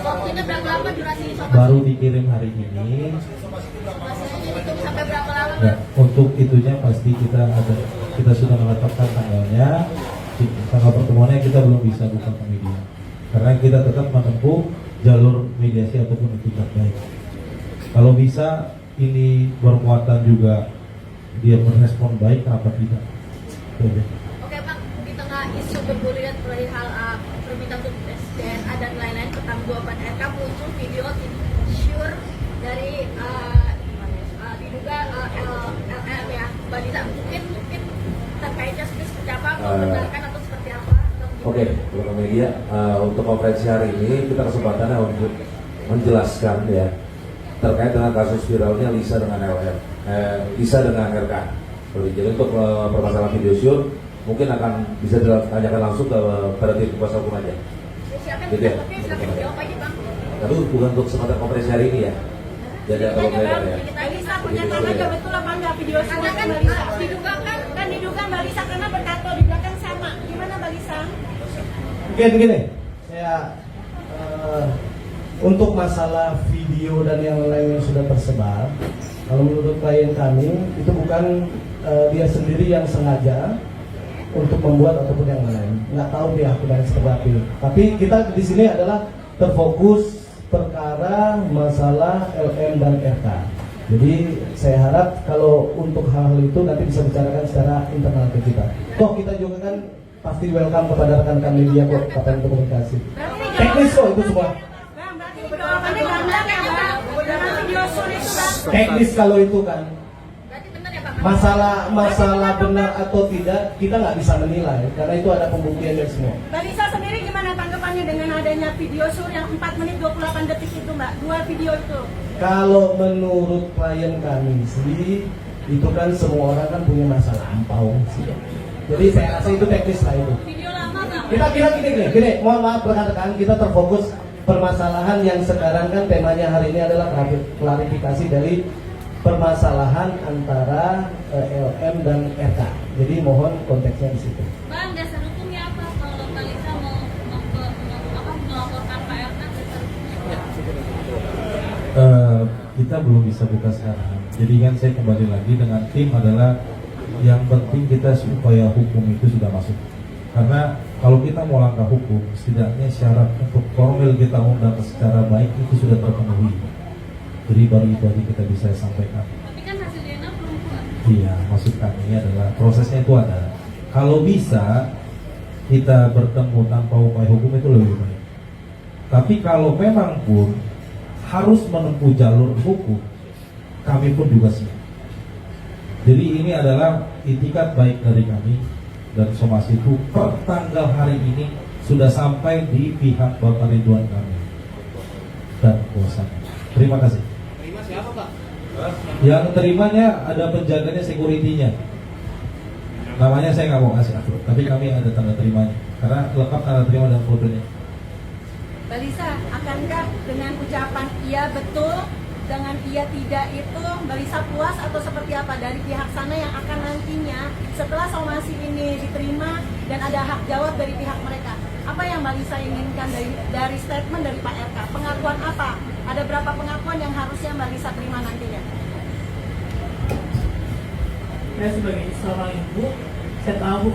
Waktunya berapa lama durasi somasi? Baru dikirim hari ini. Somasinya dihitung sampai berapa lama, Ya, Bang? untuk itunya pasti kita sudah menetapkan tanggalnya. Tanggal pertemuannya kita belum bisa buka ke media karena kita tetap menempuh jalur mediasi ataupun etikat baik. Kalau bisa ini bermuatan juga dia merespon baik, kenapa tidak? Oke, Bang, di tengah isu bergulir perihal permintaan untuk tes DNA dan lain-lain pertanggungjawaban RK muncul video sure dari diduga LM ya, Mbak Dita, mungkin terkaitnya seperti apa, membenarkan atau seperti apa? Oke, teman media, untuk konferensi hari ini kita kesempatannya untuk menjelaskan ya terkait dengan kasus viralnya Lisa dengan LM, Lisa dengan RK. Jadi untuk permasalahan video shoot mungkin akan bisa ditanyakan langsung pada tim kuasa hukum aja. Gitu ya. Tapi bukan untuk kesempatan konferensi hari ini ya. Jadi kalau beredar ya. Mbak Lisa punya tanah juga betul apa enggak video Karena kan diduga Mbak Lisa karena bertato di belakang sama. Gimana Mbak Lisa? Mungkin gini, saya untuk masalah video dan yang lain yang sudah tersebar, kalau menurut klien kami itu bukan dia sendiri yang sengaja untuk membuat ataupun yang lain. Nggak tahu dia akibatnya seperti apa. Tapi kita di sini adalah terfokus perkara masalah LM dan RK. Jadi saya harap kalau untuk hal-hal itu nanti bisa bicarakan secara internal ke kita. Toh kita juga kan pasti welcome kepada rekan-rekan media kok kapan itu komunikasi. Teknis kok itu semua. Jawabannya gamblang ya Bang. Dalam video shoot itu Bang. Teknis kalau itu kan. Masalah benar atau tidak kita nggak bisa menilai karena itu ada pembuktiannya semua. Mbak Lisa sendiri gimana tanggapannya dengan adanya video shoot yang 4 menit 28 detik itu Mbak? 2 video itu. Kalau menurut klien kami sih itu kan semua orang kan punya masa lampau sih. Jadi saya rasa itu teknis lah itu. Video lama nggak? Kita gini, mohon maaf rekan-rekan, kita terfokus permasalahan yang sekarang kan temanya hari ini adalah klarifikasi dari permasalahan antara LM dan RK. Jadi mohon konteksnya di situ. Bang, dasar hukumnya apa kalau Mbak Lisa mau melaporkan Pak RK? Kita belum bisa buka sekarang. Jadi kan saya kembali lagi dengan tim adalah yang penting kita supaya hukum itu sudah masuk. Karena kalau kita mau langkah hukum, setidaknya syarat untuk formil kita undang secara baik itu sudah terpenuhi. Jadi baru itu aja kita bisa sampaikan. Tapi kan hasil DNA belum keluar. Iya, maksud kami adalah prosesnya itu ada. Kalau bisa kita bertemu tanpa upaya hukum itu lebih baik. Tapi kalau memang pun harus menempuh jalur hukum, kami pun juga siap. Jadi ini adalah itikat baik dari kami dan somasi itu per tanggal hari ini sudah sampai di pihak Bapak Ridwan Kamil dan kuasanya. Terima kasih. Terima siapa Pak? Yang terimanya ada penjaganya, security-nya. Namanya saya nggak mau kasih upload, tapi kami ada tanda terimanya karena lengkap tanda terima dan fotonya. Mbak Lisa, akankah dengan ucapan iya betul, dengan iya tidak itu Mbak Lisa puas atau seperti apa dari pihak sana yang akan nantinya setelah somasi ini diterima dan ada hak jawab dari pihak mereka? Apa yang Mbak Lisa inginkan dari statement dari Pak RK? Pengakuan apa? Ada berapa pengakuan yang harusnya Mbak Lisa terima nantinya? Saya sebagai seorang ibu, saya tahu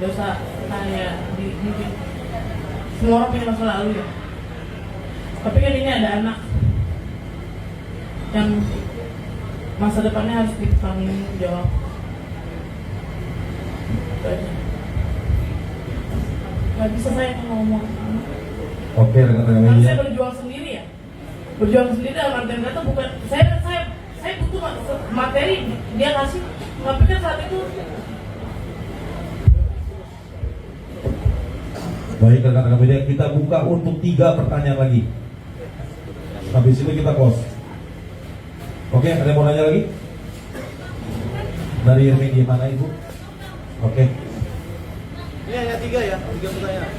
dosa saya di semua orang punya masa lalu ya. Tapi kan ini ada anak yang masa depannya harus ditanggung jawab. Gak bisa saya ngomong. Oke, rekan-rekan Kan media. saya berjuang sendiri ya. Berjuang sendiri dalam artian kata bukan saya butuh materi dia kasih, tapi kan saat itu. Baik rekan-rekan media, kita buka untuk 3 pertanyaan lagi. Habis itu kita close. Oke, ada yang mau nanya lagi? Dari media mana Ibu? Oke. Ini hanya 3 ya, 3 pertanyaan.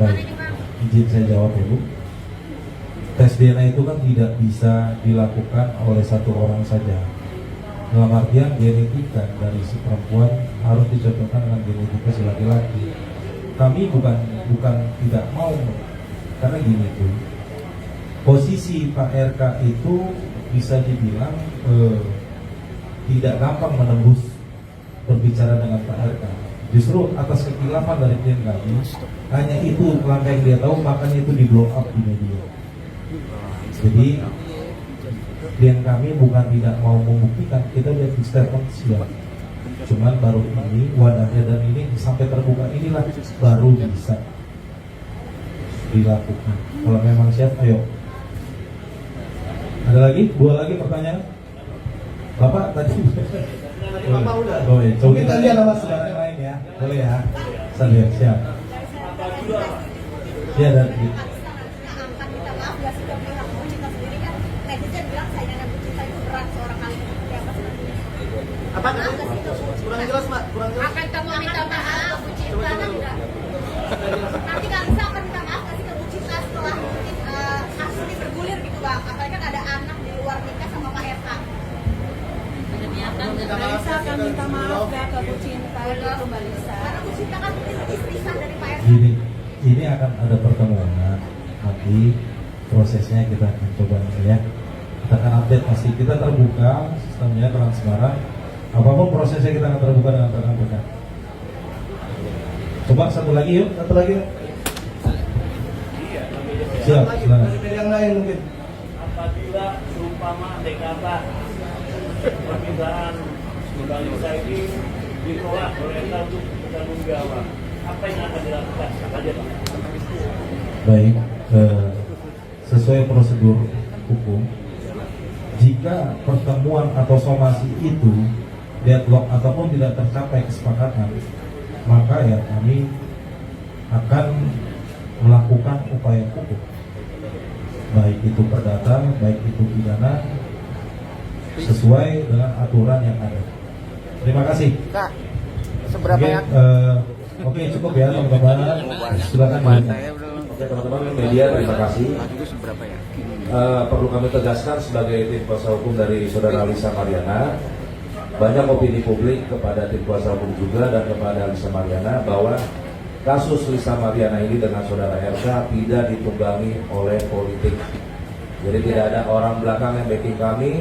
Baik, izin saya jawab ya Bu. Tes DNA itu kan tidak bisa dilakukan oleh satu orang saja. Dalam artian genetika dari si perempuan harus dicocokkan dengan genetika si laki-laki. Kami bukan tidak mau, karena gini tuh, posisi Pak RK itu bisa dibilang tidak gampang menembus berbicara dengan Pak RK. Justru atas kekhilafan dari klien kami, hanya itu langkah yang dia tahu, makanya itu di blow up di media. Jadi klien kami bukan tidak mau membuktikan, kita lihat di statement siap. Cuman baru ini wadahnya dan ini sampai terbuka inilah baru bisa dilakukan. Kalau memang siap, ayo. Ada lagi? 2 lagi pertanyaan? Bapak tadi. Bapak udah. Oh, iya. Coba kita lihat nama saudara yang lain ya. Boleh ya? Saya lihat, siap. Ya, dan Maaf gak sih ke pihak Bu Cinta sendiri kan netizen bilang saingannya Bu Cinta itu berat seorang kali seperti apa sih? Apa? Kurang jelas Mbak, kurang jelas. Akan kamu minta maaf ke Bu Cinta kan enggak? Nanti Kak Lisa akan minta maaf gak sih ke Bu Cinta setelah mungkin kasus ini bergulir gitu Bang? Apalagi kan ada anak di luar nikah sama Pak RK. Mbak Lisa akan minta maaf gak ke Bu Cinta gitu Mbak Lisa? Karena Bu Cinta kan istri sah dari Pak RK. ini akan ada pertemuan nanti, prosesnya kita akan coba ya. Kita akan update, pasti kita terbuka, sistemnya transparan. Apapun prosesnya kita akan terbuka dengan terang-terang. Coba satu lagi yuk, satu lagi yuk. Siap, silakan. Dari yang lain mungkin. Apabila seumpama DKK permintaan Mbak Lisa ini ditolak oleh RK untuk bertanggung jawab, apa yang akan dilakukan? Apa aja Pak? Baik, sesuai prosedur hukum, jika pertemuan atau somasi itu deadlock ataupun tidak tercapai kesepakatan, maka ya kami akan melakukan upaya hukum, baik itu perdata, baik itu pidana, sesuai dengan aturan yang ada. Terima kasih. Kak, seberapa Oke, ya? Oke, cukup ya teman-teman. Silakan. Oke teman-teman media, terima kasih. Seberapa ya? Perlu kami tegaskan sebagai tim kuasa hukum dari saudara Lisa Mariana, banyak opini publik kepada tim kuasa hukum juga dan kepada Lisa Mariana bahwa kasus Lisa Mariana ini dengan saudara RK tidak ditunggangi oleh politik. Jadi tidak ada orang belakang yang backing kami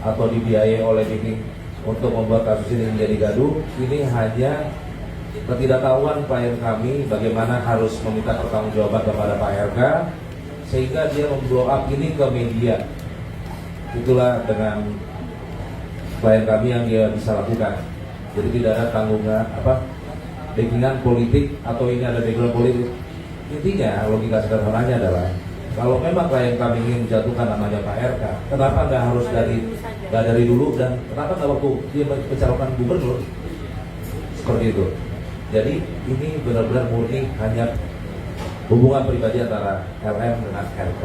atau dibiayai oleh backing untuk membuat kasus ini menjadi gaduh. Ini hanya ketidaktahuan klien kami bagaimana harus meminta pertanggungjawaban kepada Pak RK, sehingga dia memblow up ini ke media. Itulah dengan klien kami yang dia bisa lakukan. Jadi tidak ada tanggungan backingan politik atau ini ada background politik. Intinya logika sederhananya adalah kalau memang klien kami ingin menjatuhkan namanya Pak RK, kenapa nggak harus dari dulu, dan kenapa nggak waktu dia mencalonkan gubernur seperti itu. Jadi ini benar-benar murni hanya hubungan pribadi antara LM dengan RK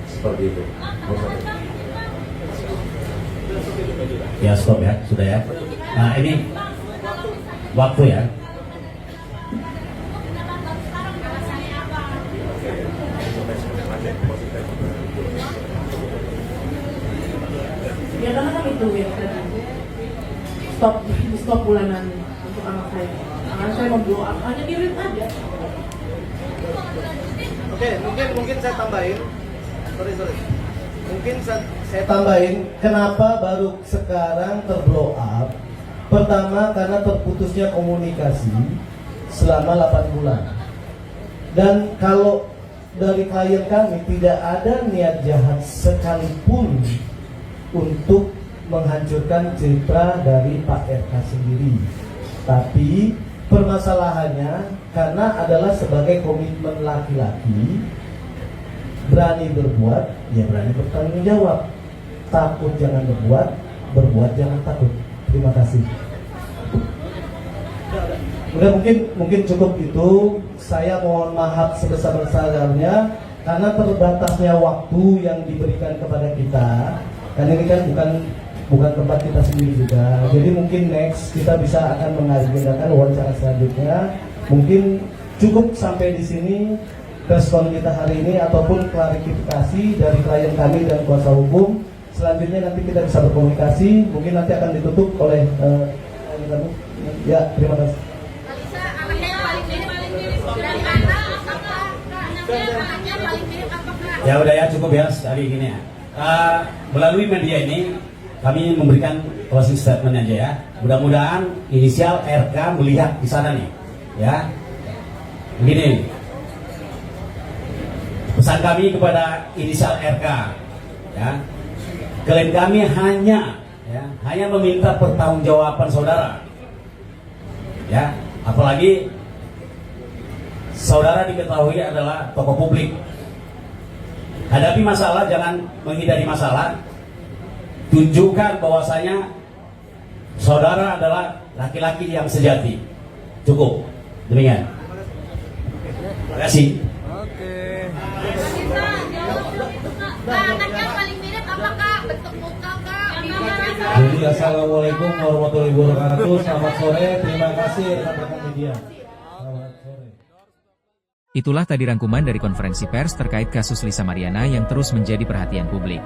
seperti itu. Ya stop ya, sudah ya. Nah ini waktu ya. Ya karena kan itu ya, stop bulanan untuk anak saya. Anak saya memblow up, hanya kirim aja. Oke, mungkin saya tambahin. Sorry. Mungkin saya tambahin, kenapa baru sekarang terblow up? Pertama karena terputusnya komunikasi selama 8 bulan. Dan kalau dari klien kami tidak ada niat jahat sekalipun untuk menghancurkan citra dari Pak RK sendiri. Tapi permasalahannya karena adalah sebagai komitmen laki-laki, berani berbuat, ya berani bertanggung jawab. Takut jangan berbuat jangan takut. Terima kasih. Udah mungkin cukup itu. Saya mohon maaf sebesar-besarnya karena terbatasnya waktu yang diberikan kepada kita. Karena ini kan bukan tempat kita sendiri juga. Jadi mungkin next kita bisa akan mengagendakan wawancara selanjutnya. Mungkin cukup sampai di sini respon kita hari ini ataupun klarifikasi dari klien kami dan kuasa hukum. Selanjutnya nanti kita bisa berkomunikasi. Mungkin nanti akan ditutup oleh ya, terima kasih. Alisa, anaknya yang paling mirip dari anak apakah anaknya paling mirip apakah? Ya udah ya, cukup ya sekali gini ya. Melalui media ini kami memberikan closing statement aja ya. Mudah-mudahan inisial RK melihat di sana nih, ya. Begini, pesan kami kepada inisial RK, ya. Klien kami hanya meminta pertanggungjawaban saudara, ya. Apalagi saudara diketahui adalah tokoh publik. Hadapi masalah, jangan menghindari masalah. Tunjukkan bahwasanya saudara adalah laki-laki yang sejati. Cukup. Demikian. Terima kasih. Anaknya paling mirip apakah bentuk muka kak? Jadi assalamualaikum warahmatullahi wabarakatuh. Selamat sore. Terima kasih rekan-rekan media. Itulah tadi rangkuman dari konferensi pers terkait kasus Lisa Mariana yang terus menjadi perhatian publik.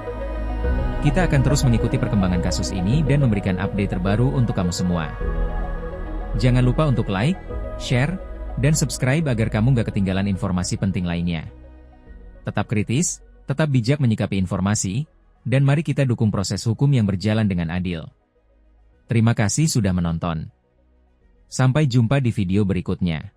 Kita akan terus mengikuti perkembangan kasus ini dan memberikan update terbaru untuk kamu semua. Jangan lupa untuk like, share, dan subscribe agar kamu gak ketinggalan informasi penting lainnya. Tetap kritis, tetap bijak menyikapi informasi, dan mari kita dukung proses hukum yang berjalan dengan adil. Terima kasih sudah menonton. Sampai jumpa di video berikutnya.